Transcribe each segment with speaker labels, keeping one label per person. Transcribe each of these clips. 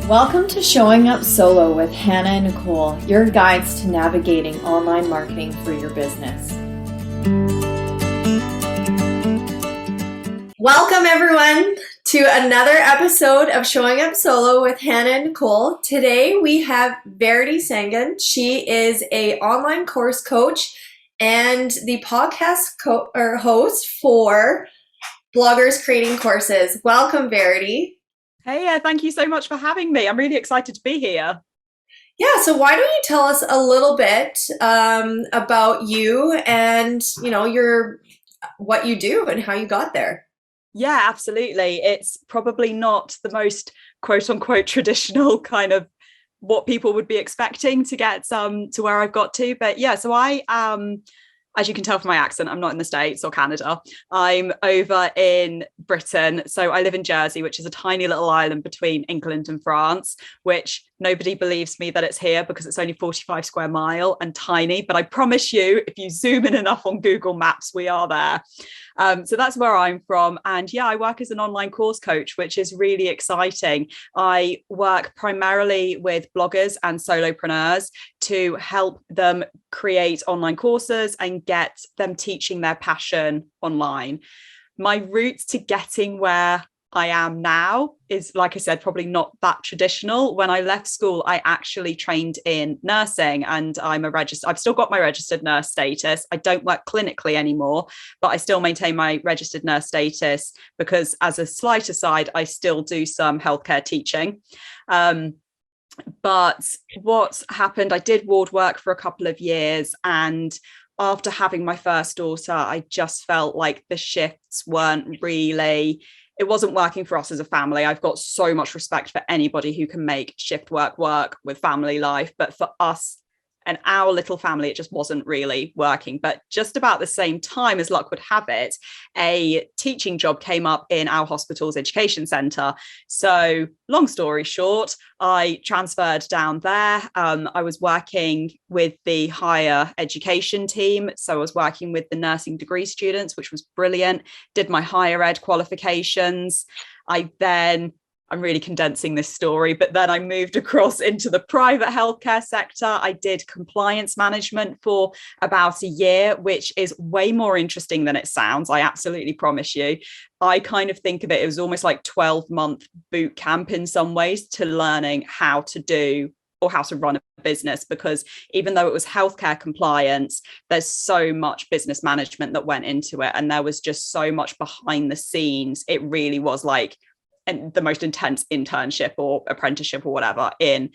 Speaker 1: Welcome to Showing Up Solo with Hannah and Nicole, your guides to navigating online marketing for your business. Welcome everyone to another episode of Showing Up Solo with Hannah and Nicole. Today we have Verity Sangan. She is an online course coach and the podcast host for bloggers creating courses. Welcome, Verity.
Speaker 2: Hey, thank you so much for having me. I'm really excited to be here.
Speaker 1: Yeah, so why don't you tell us a little bit about you and what you do and how you got there?
Speaker 2: Yeah, absolutely. It's probably not the most quote unquote traditional kind of what people would be expecting to get to where I've got to. But yeah, so I as you can tell from my accent, I'm not in the States or Canada. I'm over in Britain. So I live in Jersey, which is a tiny little island between England and France, which nobody believes me that it's here because it's only 45 square mile and tiny. But I promise you, if you zoom in enough on Google Maps, we are there. So that's where I'm from. And yeah, I work as an online course coach, which is really exciting. I work primarily with bloggers and solopreneurs to help them create online courses and get them teaching their passion online. My route to getting where I am now is, like I said, probably not that traditional. When I left school, I actually trained in nursing and I've still got my registered nurse status. I don't work clinically anymore, but I still maintain my registered nurse status because, as a slight aside, I still do some healthcare teaching. But what happened, I did ward work for a couple of years, and after having my first daughter, I just felt like the shifts it wasn't working for us as a family. I've got so much respect for anybody who can make shift work with family life. But for us and our little family, it just wasn't really working. But just about the same time, as luck would have it, a teaching job came up in our hospital's education centre. So long story short, I transferred down there. I was working with the higher education team. So I was working with the nursing degree students, which was brilliant. Did my higher ed qualifications. I'm really condensing this story, but then I moved across into the private healthcare sector. I did compliance management for about a year, which is way more interesting than it sounds. I absolutely promise you. I kind of think of it was almost like 12-month boot camp in some ways to learning how to do or how to run a business, because even though it was healthcare compliance, there's so much business management that went into it. And there was just so much behind the scenes. It really was like the most intense internship or apprenticeship or whatever in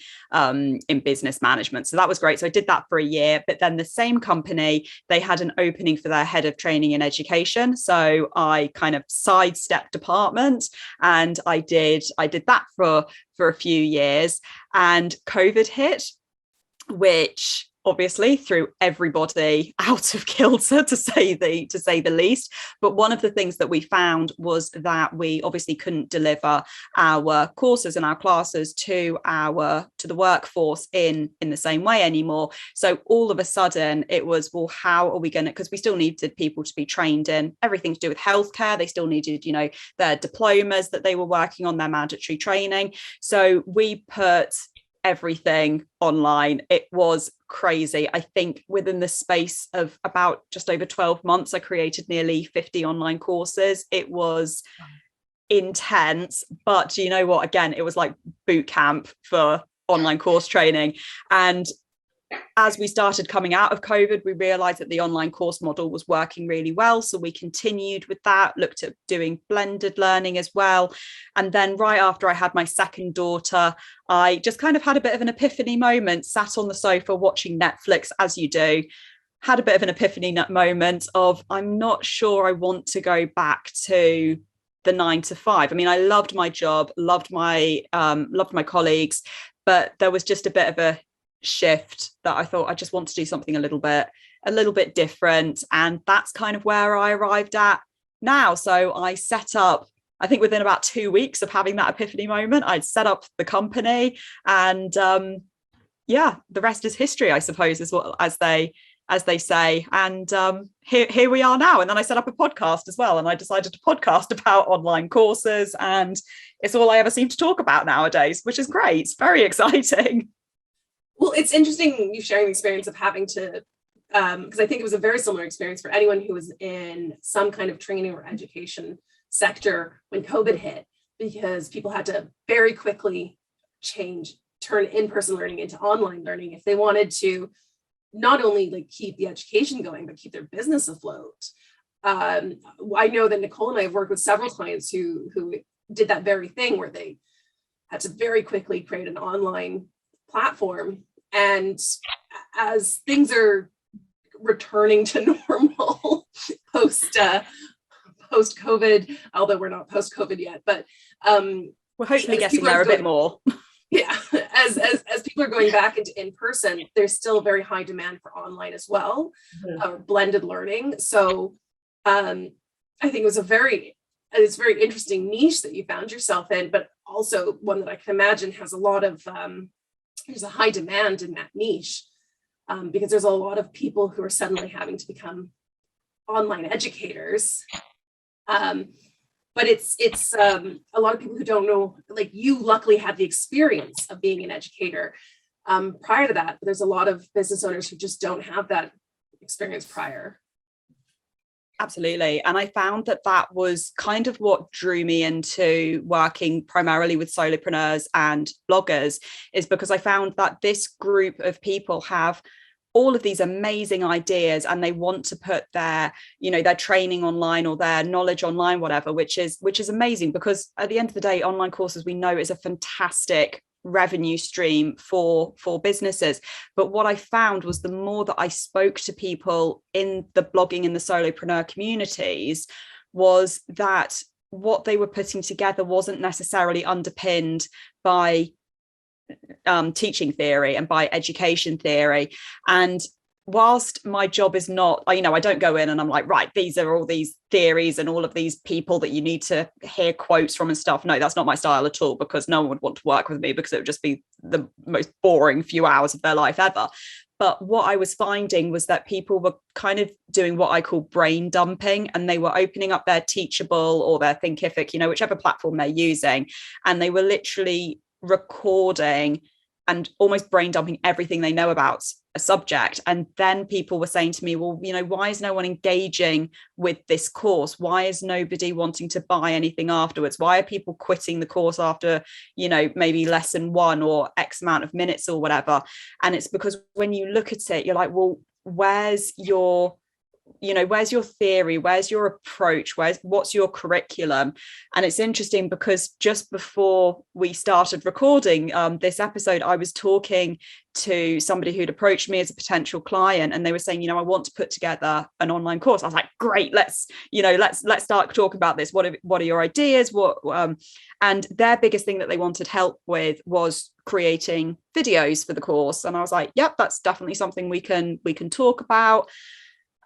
Speaker 2: business management. So that was great. So I did that for a year, but then the same company, they had an opening for their head of training and education. So I kind of sidestepped department and I did that for a few years, and COVID hit, which obviously threw everybody out of kilter, to say the least. But one of the things that we found was that we obviously couldn't deliver our courses and our classes to the workforce in the same way anymore. So all of a sudden it was, well, how are we going to, because we still needed people to be trained in everything to do with healthcare. They still needed, their diplomas that they were working on, their mandatory training. So we put everything online. It was crazy. I think within the space of about just over 12 months, I created nearly 50 online courses. It was intense, but you know what? Again, it was like boot camp for online course training. And as we started coming out of COVID, we realized that the online course model was working really well. So we continued with that, looked at doing blended learning as well. And then right after I had my second daughter, I just kind of had a bit of an epiphany moment, sat on the sofa watching Netflix, as you do, had a bit of an epiphany moment of, I'm not sure I want to go back to the 9 to 5. I mean, I loved my job, loved my colleagues, but there was just a bit of a shift that I thought I just want to do something a little bit different. And that's kind of where I arrived at now. So I set up, I think within about 2 weeks of having that epiphany moment, I'd set up the company, and the rest is history, I suppose, as as they say. And here we are now. And then I set up a podcast as well, and I decided to podcast about online courses, and it's all I ever seem to talk about nowadays, which is great. It's very exciting.
Speaker 3: Well, it's interesting you sharing the experience of having to, because I think it was a very similar experience for anyone who was in some kind of training or education sector when COVID hit, because people had to very quickly turn in-person learning into online learning if they wanted to not only like keep the education going, but keep their business afloat. I know that Nicole and I have worked with several clients who did that very thing, where they had to very quickly create an online platform. And as things are returning to normal post COVID, although we're not post COVID yet, but
Speaker 2: we're hopefully getting there a bit more.
Speaker 3: Yeah, as people are going back into in-person, there's still very high demand for online as well, blended learning. So I think it's a very interesting niche that you found yourself in, but also one that I can imagine has a lot of there's a high demand in that niche, because there's a lot of people who are suddenly having to become online educators. But it's a lot of people who don't know, like you luckily had the experience of being an educator prior to that, but there's a lot of business owners who just don't have that experience prior.
Speaker 2: Absolutely. And I found that was kind of what drew me into working primarily with solopreneurs and bloggers, is because I found that this group of people have all of these amazing ideas, and they want to put their training online or their knowledge online, whatever, which is amazing, because at the end of the day, online courses, we know, is a fantastic revenue stream for businesses. But what I found was, the more that I spoke to people in the blogging and the solopreneur communities, was that what they were putting together wasn't necessarily underpinned by teaching theory and by education theory. And whilst my job is not, I don't go in and I'm like, right, these are all these theories and all of these people that you need to hear quotes from and stuff. No, that's not my style at all, because no one would want to work with me, because it would just be the most boring few hours of their life ever. But what I was finding was that people were kind of doing what I call brain dumping, and they were opening up their Teachable or their Thinkific, whichever platform they're using, and they were literally recording and almost brain dumping everything they know about a subject. And then people were saying to me, well, why is no one engaging with this course? Why is nobody wanting to buy anything afterwards? Why are people quitting the course after, maybe lesson 1 or X amount of minutes or whatever? And it's because when you look at it, you're like, well, where's your theory? Where's your approach? What's your curriculum? And it's interesting because just before we started recording this episode, I was talking to somebody who'd approached me as a potential client, and they were saying, I want to put together an online course. I was like, great, let's start talking about this. What are your ideas? And their biggest thing that they wanted help with was creating videos for the course. And I was like, yep, that's definitely something we can talk about.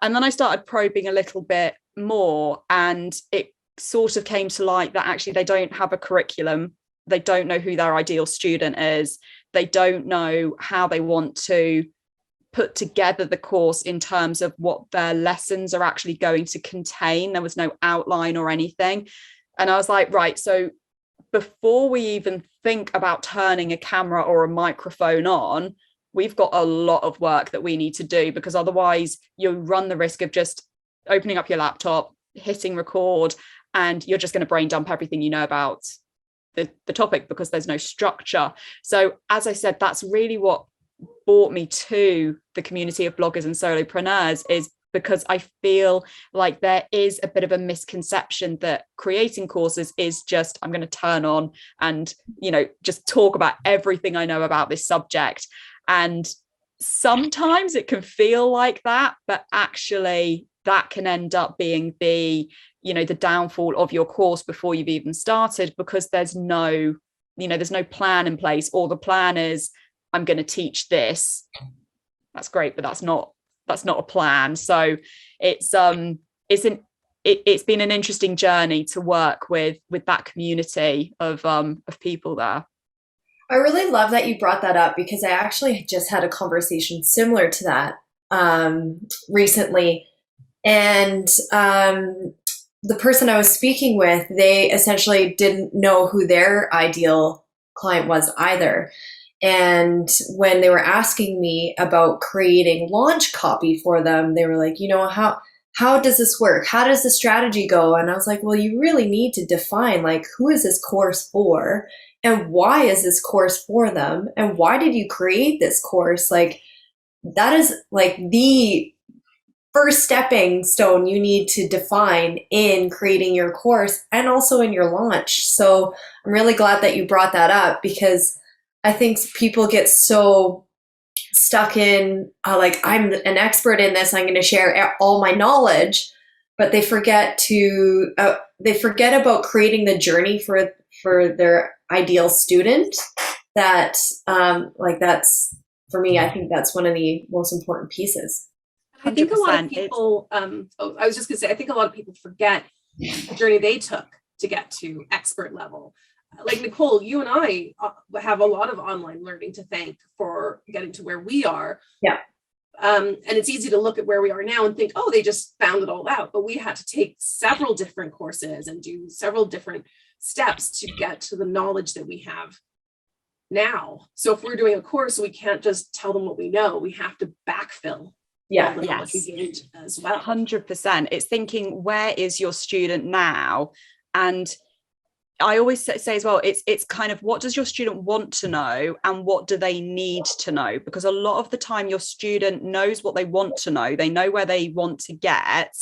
Speaker 2: And then I started probing a little bit more, and it sort of came to light that actually they don't have a curriculum. They don't know who their ideal student is. They don't know how they want to put together the course in terms of what their lessons are actually going to contain. There was no outline or anything. And I was like, right, so before we even think about turning a camera or a microphone on, we've got a lot of work that we need to do, because otherwise you run the risk of just opening up your laptop, hitting record, and you're just going to brain dump everything you know about the topic, because there's no structure. So as I said, that's really what brought me to the community of bloggers and solopreneurs, is because I feel like there is a bit of a misconception that creating courses is just, I'm going to turn on and, just talk about everything I know about this subject. And sometimes it can feel like that, but actually that can end up being the downfall of your course before you've even started, because there's no plan in place, or the plan is, I'm going to teach this. That's great, but that's not a plan. So it's been an interesting journey to work with that community of people there.
Speaker 1: I really love that you brought that up, because I actually just had a conversation similar to that recently. And the person I was speaking with, they essentially didn't know who their ideal client was either. And when they were asking me about creating launch copy for them, they were like, how does this work? How does the strategy go? And I was like, well, you really need to define, like, who is this course for? And why is this course for them? And why did you create this course? Like, that is like the first stepping stone you need to define in creating your course and also in your launch. So I'm really glad that you brought that up, because I think people get so stuck in like, I'm an expert in this, I'm going to share all my knowledge, but they forget about creating the journey for their ideal student. That like, that's, for me, I think that's one of the most important pieces.
Speaker 3: I think a lot of people, I was just gonna say, I think a lot of people forget the journey they took to get to expert level. Like Nicole, you and I have a lot of online learning to thank for getting to where we are.
Speaker 1: Yeah.
Speaker 3: And it's easy to look at where we are now and think, oh, they just found it all out. But we had to take several different courses and do several different steps to get to the knowledge that we have now. So if we're doing a course, we can't just tell them what we know. We have to backfill.
Speaker 1: Yeah.
Speaker 3: Yes. As well.
Speaker 2: 100%. It's thinking, where is your student now? And I always say as well, it's kind of, what does your student want to know and what do they need to know? Because a lot of the time your student knows what they want to know. They know where they want to get,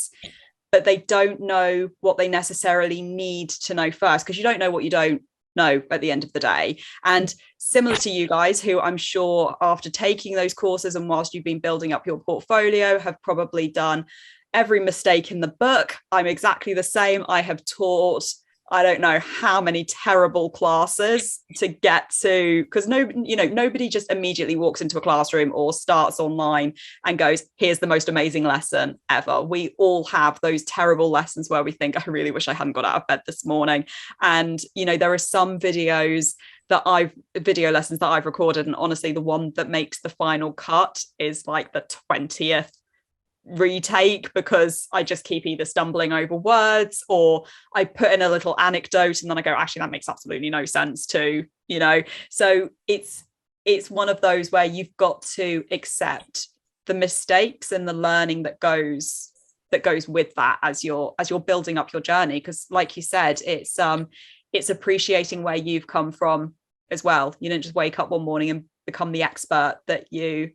Speaker 2: but they don't know what they necessarily need to know first, because you don't know what you don't know at the end of the day. And similar to you guys, who I'm sure after taking those courses and whilst you've been building up your portfolio have probably done every mistake in the book. I'm exactly the same. I have taught, I don't know how many terrible classes to get to, because nobody just immediately walks into a classroom or starts online and goes, here's the most amazing lesson ever. We all have those terrible lessons where we think, I really wish I hadn't got out of bed this morning. And, there are some video lessons that I've recorded. And honestly, the one that makes the final cut is like the 20th retake, because I just keep either stumbling over words or I put in a little anecdote and then I go, actually that makes absolutely no sense too, so it's one of those where you've got to accept the mistakes and the learning that goes with that as you're building up your journey, because like you said, it's appreciating where you've come from as well. You don't just wake up one morning and become the expert that you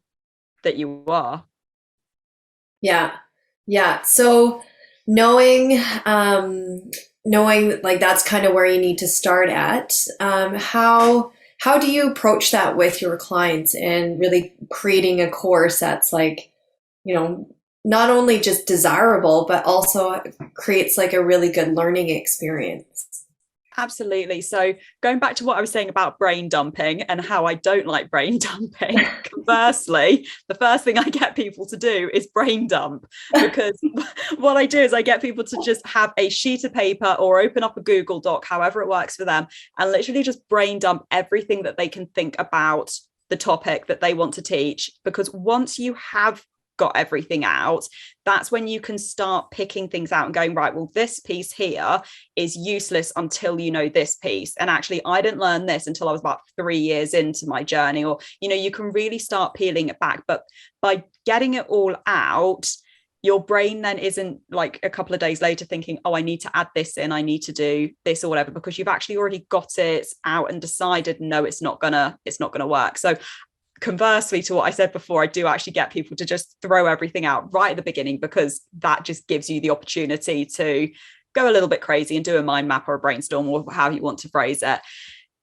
Speaker 2: are.
Speaker 1: Yeah. So knowing like that's kind of where you need to start at. How do you approach that with your clients and really creating a course that's like, not only just desirable, but also creates like a really good learning experience?
Speaker 2: Absolutely. So going back to what I was saying about brain dumping and how I don't like brain dumping, conversely, the first thing I get people to do is brain dump, because what I do is I get people to just have a sheet of paper or open up a Google Doc, however it works for them, and literally just brain dump everything that they can think about the topic that they want to teach. Because once you have got everything out, that's when you can start picking things out and going, right, well, this piece here is useless until you know this piece. And actually, I didn't learn this until I was about 3 years into my journey. Or, you can really start peeling it back. But by getting it all out, your brain then isn't like a couple of days later thinking, oh, I need to add this in, I need to do this or whatever, because you've actually already got it out and decided, no, it's not gonna work. So conversely to what I said before, I do actually get people to just throw everything out right at the beginning, because that just gives you the opportunity to go a little bit crazy and do a mind map or a brainstorm, or how you want to phrase it.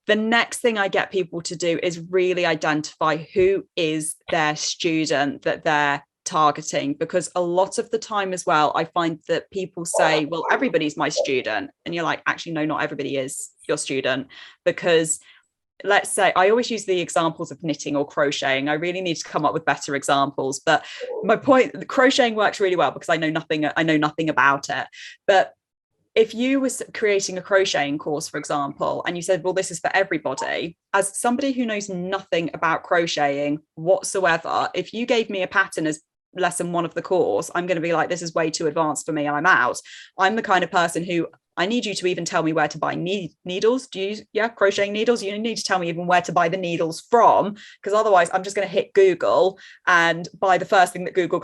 Speaker 2: The next thing I get people to do is really identify who is their student that they're targeting, because a lot of the time as well, I find that people say, well, everybody's my student. And you're like, actually, no, not everybody is your student. Because let's say, I always use the examples of knitting or crocheting. I really need to come up with better examples. But my point, crocheting works really well because I know nothing about it. But if you was creating a crocheting course, for example, and you said, well, this is for everybody, as somebody who knows nothing about crocheting whatsoever, if you gave me a pattern as lesson 1 of the course, I'm going to be like, this is way too advanced for me and I'm out. I'm the kind of person who, I need you to even tell me where to buy needles. Crocheting needles? You need to tell me even where to buy the needles from, because otherwise I'm just going to hit Google and buy the first thing that Google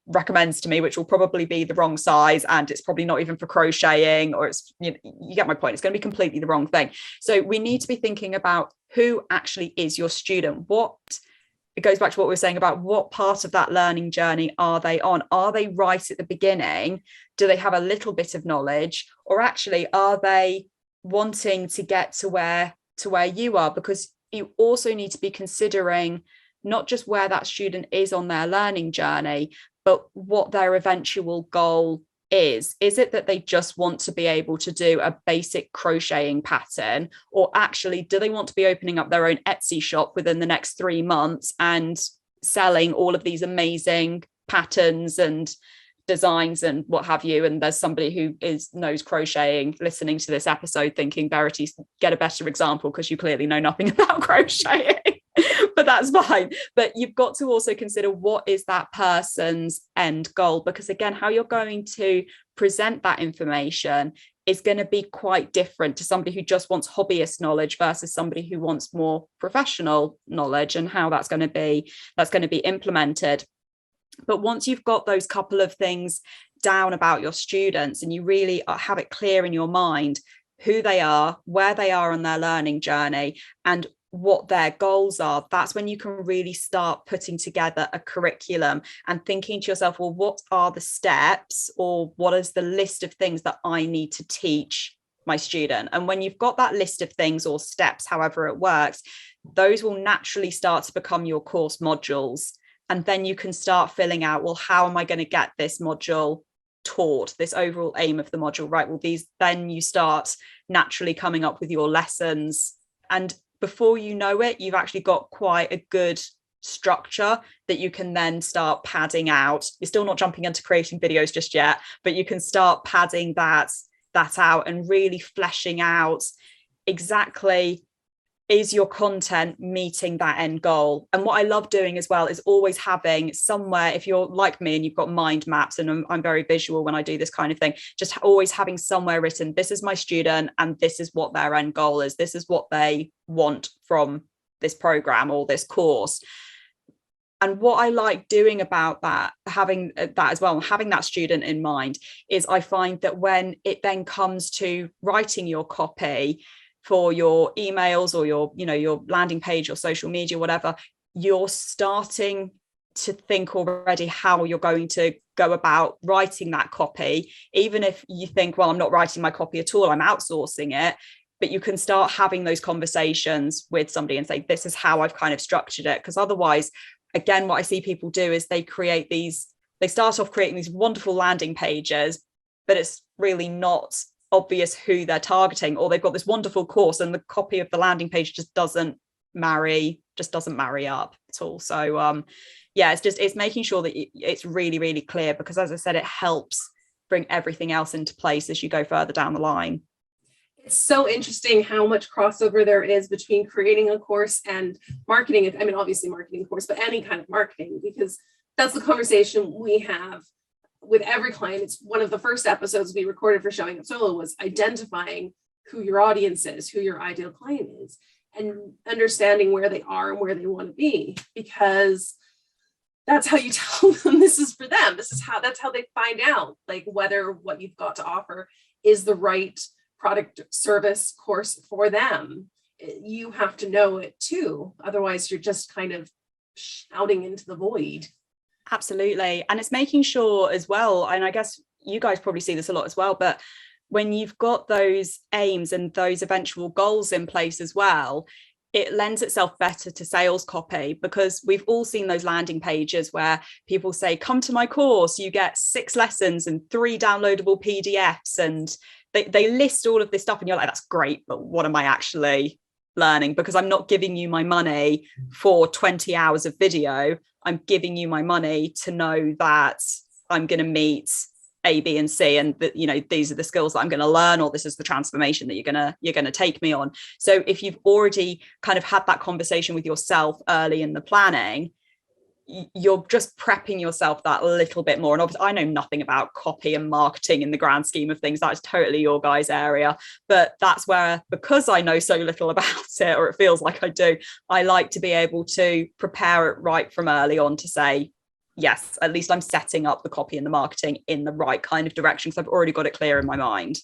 Speaker 2: recommends to me, which will probably be the wrong size, and it's probably not even for crocheting, or it's, you get my point. It's going to be completely the wrong thing. So we need to be thinking about who actually is your student. It goes back to what we were saying about what part of that learning journey are they on? Are they right at the beginning? Do they have a little bit of knowledge, or actually are they wanting to get to where you are? Because you also need to be considering not just where that student is on their learning journey, but what their eventual goal is. Is it that they just want to be able to do a basic crocheting pattern, or actually do they want to be opening up their own Etsy shop within the next 3 months and selling all of these amazing patterns and designs and what have you? And there's somebody who knows crocheting listening to this episode thinking, Verity, get a better example, because you clearly know nothing about crocheting. But that's fine. But you've got to also consider, what is that person's end goal? Because again, how you're going to present that information is going to be quite different to somebody who just wants hobbyist knowledge versus somebody who wants more professional knowledge, and how that's going to be implemented. But once you've got those couple of things down about your students, and you really have it clear in your mind who they are, where they are on their learning journey, and what their goals are, that's when you can really start putting together a curriculum and thinking to yourself, well, what are the steps, or what is the list of things that I need to teach my student? And when you've got that list of things or steps, however it works, those will naturally start to become your course modules. And then you can start filling out, well, how am I going to get this module taught, this overall aim of the module, right? Well, then you start naturally coming up with your lessons, and before you know it, you've actually got quite a good structure that you can then start padding out. You're still not jumping into creating videos just yet, but you can start padding that out and really fleshing out exactly, is your content meeting that end goal? And what I love doing as well is always having somewhere, if you're like me and you've got mind maps, and I'm very visual when I do this kind of thing, just always having somewhere written, this is my student and this is what their end goal is. This is what they want from this program or this course. And what I like doing about that, having that as well, having that student in mind, is I find that when it then comes to writing your copy for your emails or your landing page or social media, whatever, you're starting to think already how you're going to go about writing that copy. Even if you think, well, I'm not writing my copy at all, I'm outsourcing it, but you can start having those conversations with somebody and say, this is how I've kind of structured it. Because otherwise, again, what I see people do is they start off creating these wonderful landing pages, but it's really not obvious who they're targeting, or they've got this wonderful course and the copy of the landing page just doesn't marry up at all. So it's making sure that it's really, really clear, because as I said, it helps bring everything else into place as you go further down the line.
Speaker 3: It's so interesting how much crossover there is between creating a course and marketing. I mean, obviously marketing course, but any kind of marketing, because that's the conversation we have with every client. It's one of the first episodes we recorded for Showing Up Solo was identifying who your audience is, who your ideal client is, and understanding where they are and where they want to be, because that's how you tell them this is for them. That's how they find out, like, whether what you've got to offer is the right product, service, course for them. You have to know it too. Otherwise, you're just kind of shouting into the void.
Speaker 2: Absolutely. And it's making sure as well, and I guess you guys probably see this a lot as well, but when you've got those aims and those eventual goals in place as well, it lends itself better to sales copy, because we've all seen those landing pages where people say, come to my course, you get 6 lessons and 3 downloadable PDFs, and they list all of this stuff, and you're like, that's great, but what am I actually learning? Because I'm not giving you my money for 20 hours of video. I'm giving you my money to know that I'm going to meet A, B, and C, and that, these are the skills that I'm going to learn, or this is the transformation that you're going to take me on. So if you've already kind of had that conversation with yourself early in the planning, you're just prepping yourself that little bit more. And obviously I know nothing about copy and marketing in the grand scheme of things. That's totally your guys' area. But that's where, because I know so little about it, or it feels like I do, I like to be able to prepare it right from early on to say, yes, at least I'm setting up the copy and the marketing in the right kind of direction, because I've already got it clear in my mind.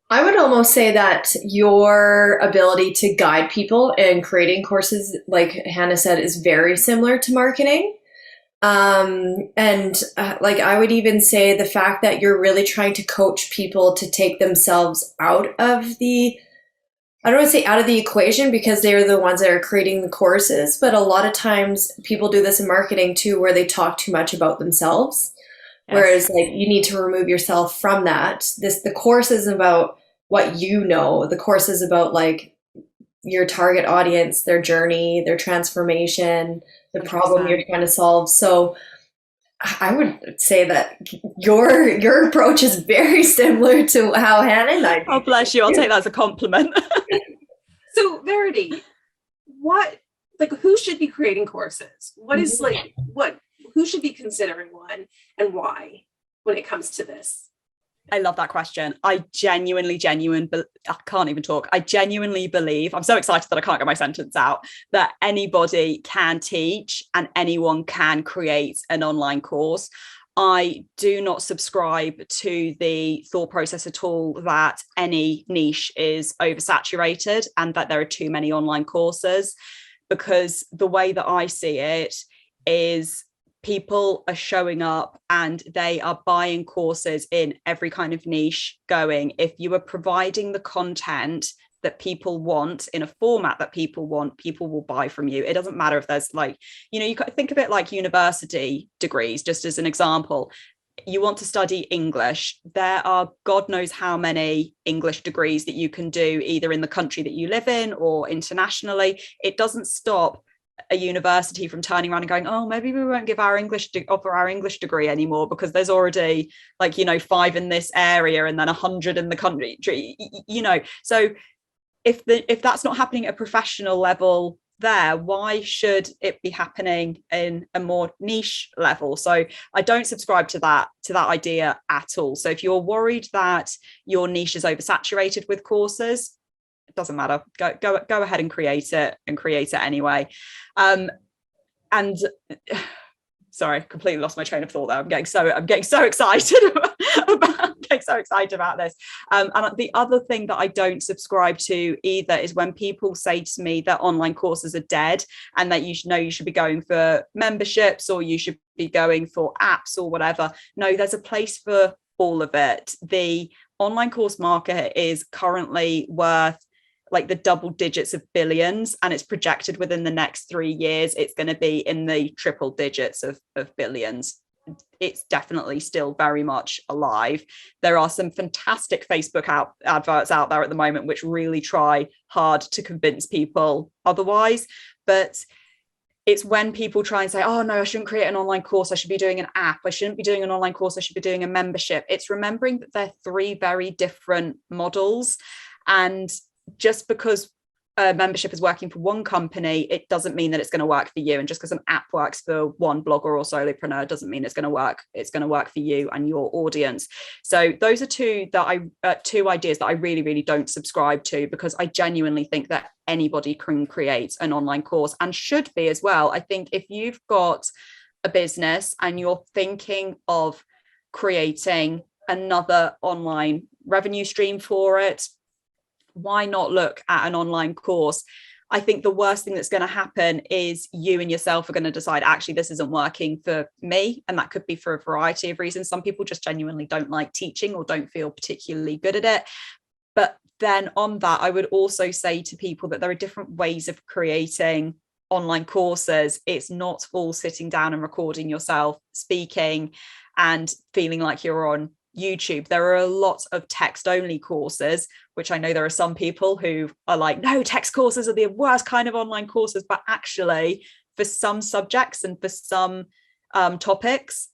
Speaker 1: I would almost say that your ability to guide people in creating courses, like Hannah said, is very similar to marketing. Like I would even say the fact that you're really trying to coach people to take themselves out of the, I don't want to say out of the equation because they're the ones that are creating the courses, but a lot of times people do this in marketing too, where they talk too much about themselves. Yes. Whereas like you need to remove yourself from that. The course is about what you know. The course is about like your target audience, their journey, their transformation, the problem you're trying to solve. So I would say that your approach is very similar to how Hannah and I do.
Speaker 2: Oh, bless you. I'll take that as a compliment.
Speaker 3: So Verity, who should be creating courses? Who should be considering one and why when it comes to this?
Speaker 2: I love that question. I genuinely believe, I'm so excited that I can't get my sentence out, that anybody can teach and anyone can create an online course. I do not subscribe to the thought process at all that any niche is oversaturated and that there are too many online courses, because the way that I see it is people are showing up and they are buying courses in every kind of niche going, if you are providing the content that people want in a format that people want, people will buy from you. It doesn't matter if there's like, you think of it like university degrees, just as an example. You want to study English, there are God knows how many English degrees that you can do either in the country that you live in or internationally. It doesn't stop a university from turning around and going, oh, maybe we won't offer our English degree anymore because there's already 5 in this area and then 100 in the country, so if that's not happening at a professional level there, why should it be happening in a more niche level? So I don't subscribe to that idea at all. So if you're worried that your niche is oversaturated with courses, it doesn't matter. Go ahead and create it anyway. And sorry, completely lost my train of thought there. I'm getting so excited about this. And the other thing that I don't subscribe to either is when people say to me that online courses are dead and that you should be going for memberships or you should be going for apps or whatever. No, there's a place for all of it. The online course market is currently worth like the double digits of billions, and it's projected within the next 3 years it's going to be in the triple digits of billions. It's definitely still very much alive. There are some fantastic Facebook adverts out there at the moment which really try hard to convince people otherwise, but it's when people try and say, oh no, I shouldn't create an online course, I should be doing an app, I shouldn't be doing an online course, I should be doing a membership. It's remembering that they're 3 very different models, and just because a membership is working for one company, it doesn't mean that it's going to work for you. And just because an app works for one blogger or solopreneur doesn't mean it's going to work. It's going to work for you and your audience. So those are two ideas that I really, really don't subscribe to, because I genuinely think that anybody can create an online course and should be as well. I think if you've got a business and you're thinking of creating another online revenue stream for it, why not look at an online course? I think the worst thing that's going to happen is you and yourself are going to decide, actually, this isn't working for me. And that could be for a variety of reasons. Some people just genuinely don't like teaching or don't feel particularly good at it. But then on that, I would also say to people that there are different ways of creating online courses. It's not all sitting down and recording yourself speaking and feeling like you're on YouTube. There are a lot of text-only courses, which I know there are some people who are like, no, text courses are the worst kind of online courses. But actually, for some subjects and for some topics,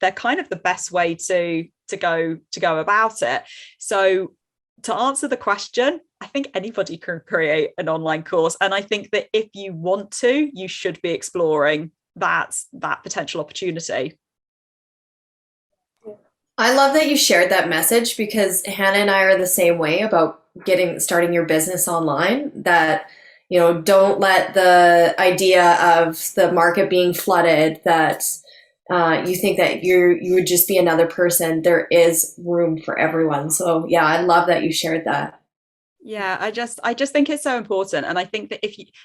Speaker 2: they're kind of the best way to go about it. So to answer the question, I think anybody can create an online course. And I think that if you want to, you should be exploring that potential opportunity.
Speaker 1: I love that you shared that message, because Hannah and I are the same way about starting your business online. That, don't let the idea of the market being flooded, that you think that you would just be another person. There is room for everyone. So yeah, I love that you shared that.
Speaker 2: Yeah, I just think it's so important. And I think that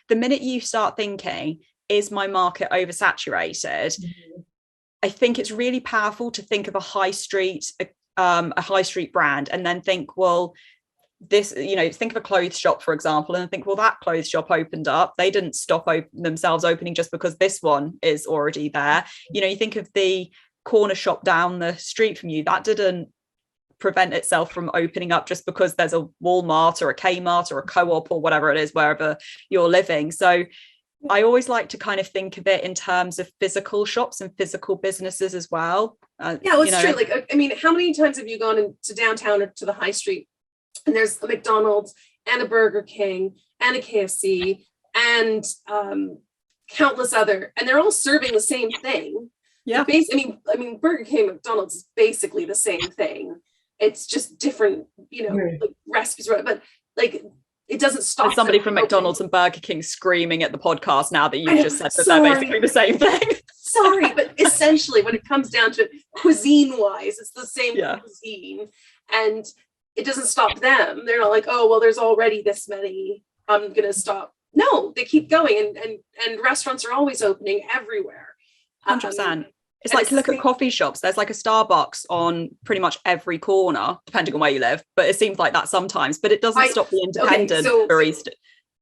Speaker 2: the minute you start thinking, is my market oversaturated?
Speaker 1: Mm-hmm.
Speaker 2: I think it's really powerful to think of a high street brand, and then think, well, this, think of a clothes shop, for example, and think, well, that clothes shop opened up. They didn't stop themselves opening just because this one is already there. You think of the corner shop down the street from you, that didn't prevent itself from opening up just because there's a Walmart or a Kmart or a Co-op or whatever it is, wherever you're living. So I always like to kind of think of it in terms of physical shops and physical businesses as well.
Speaker 3: Yeah, it's true. Like, I mean, how many times have you gone into downtown or to the high street, and there's a McDonald's and a Burger King and a KFC and countless other, and they're all serving the same thing.
Speaker 2: Yeah.
Speaker 3: I mean, Burger King, McDonald's is basically the same thing. It's just different, like recipes, right? But like, it doesn't stop.
Speaker 2: There's somebody from McDonald's and Burger King screaming at the podcast now that you've just said that they're basically the same thing.
Speaker 3: Sorry, but essentially, when it comes down to it, cuisine-wise, it's the same cuisine, and it doesn't stop them. They're not like, oh, well, there's already this many, I'm gonna stop. No, they keep going, and restaurants are always opening everywhere.
Speaker 2: 100%. It's like to look at coffee shops. There's like a Starbucks on pretty much every corner, depending on where you live. But it seems like that sometimes. But it doesn't stop the independent barista.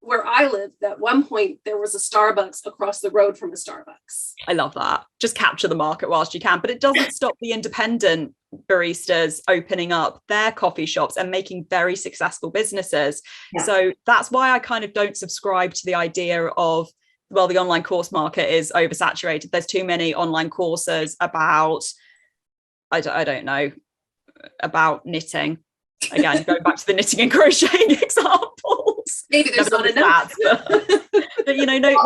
Speaker 3: Where I lived, at one point, there was a Starbucks across the road from a Starbucks.
Speaker 2: I love that. Just capture the market whilst you can. But it doesn't stop the independent baristas opening up their coffee shops and making very successful businesses. Yeah. So that's why I kind of don't subscribe to the idea of, well, the online course market is oversaturated. There's too many online courses about, I don't know, about knitting. Again, going back to the knitting and crocheting examples.
Speaker 3: Maybe there's not enough.
Speaker 2: But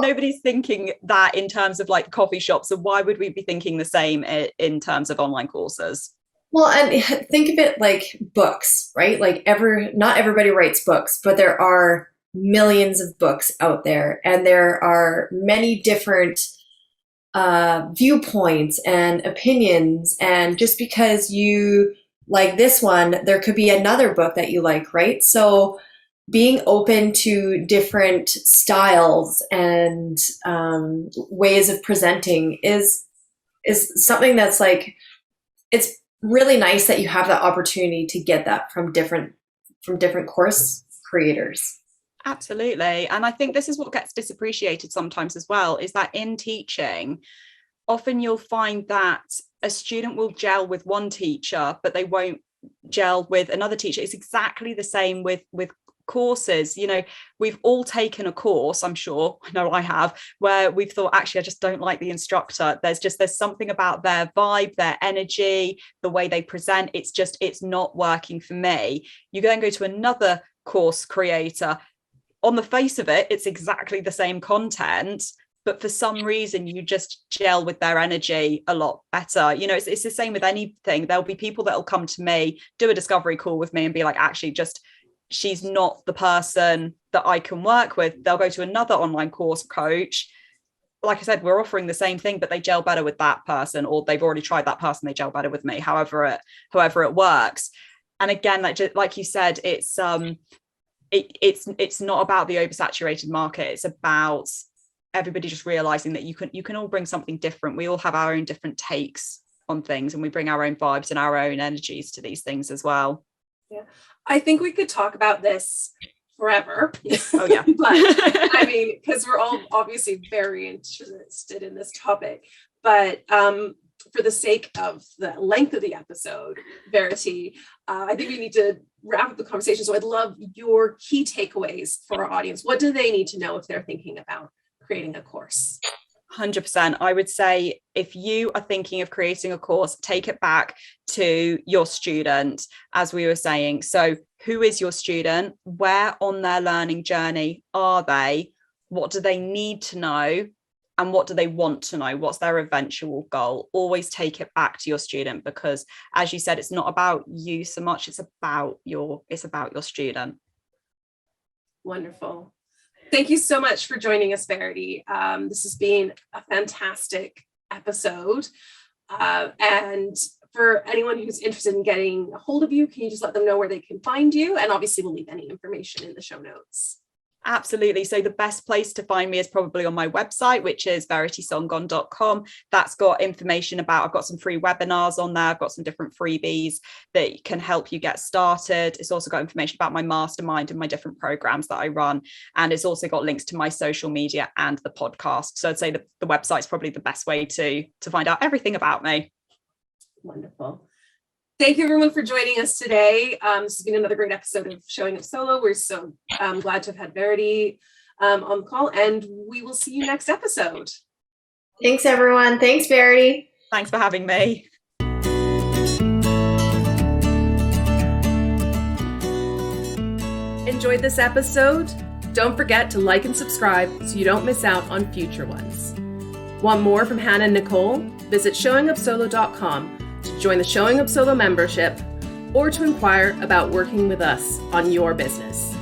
Speaker 2: nobody's thinking that in terms of like coffee shops. So why would we be thinking the same in terms of online courses?
Speaker 1: Well, and think of it like books, right? Like not everybody writes books, but there are millions of books out there, and there are many different viewpoints and opinions. And just because you like this one, there could be another book that you like, right? So being open to different styles and ways of presenting is something that's like, it's really nice that you have that opportunity to get that from different course creators.
Speaker 2: Absolutely. And I think this is what gets disappreciated sometimes as well, is that in teaching, often you'll find that a student will gel with one teacher, but they won't gel with another teacher. It's exactly the same with courses. We've all taken a course, I'm sure, I know I have, where we've thought, actually, I just don't like the instructor. There's something about their vibe, their energy, the way they present. It's not working for me. You then go to another course creator. On the face of it, it's exactly the same content, but for some reason you just gel with their energy a lot better. It's the same with anything. There'll be people that will come to me, do a discovery call with me and be like, actually, she's not the person that I can work with. They'll go to another online course coach. Like I said, we're offering the same thing, but they gel better with that person, or they've already tried that person, they gel better with me, however it works. And again, like you said, it's not about the oversaturated market. It's about everybody just realizing that you can all bring something different. We all have our own different takes on things, and we bring our own vibes and our own energies to these things as well.
Speaker 3: Yeah, I think we could talk about this forever.
Speaker 2: Oh yeah.
Speaker 3: But I mean, because we're all obviously very interested in this topic, but for the sake of the length of the episode, Verity, I think we need to wrap up the conversation. So I'd love your key takeaways for our audience. What do they need to know if they're thinking about creating a course?
Speaker 2: 100%. I would say if you are thinking of creating a course, take it back to your student, as we were saying. So who is your student? Where on their learning journey are they? What do they need to know? and what do they want to know, what's their eventual goal. Always take it back to your student, because as you said, it's not about you so much, it's about your student.
Speaker 3: Wonderful. Thank you so much for joining us, Verity. This has been a fantastic episode. And for anyone who's interested in getting a hold of you, can you just let them know where they can find you? And obviously we'll leave any information in the show notes.
Speaker 2: Absolutely. So the best place to find me is probably on my website, which is veritysangan.com. That's got information about, I've got some free webinars on there. I've got some different freebies that can help you get started. It's also got information about my mastermind and my different programs that I run. And it's also got links to my social media and the podcast. So I'd say the website's probably the best way to find out everything about me.
Speaker 3: Wonderful. Thank you everyone for joining us today. This has been another great episode of Showing Up Solo. We're so glad to have had Verity on the call, and we will see you next episode.
Speaker 1: Thanks, everyone. Thanks, Verity.
Speaker 2: Thanks for having me.
Speaker 4: Enjoyed this episode? Don't forget to like and subscribe so you don't miss out on future ones. Want more from Hannah and Nicole? Visit showingupsolo.com to join the Showing Up Solo membership or to inquire about working with us on your business.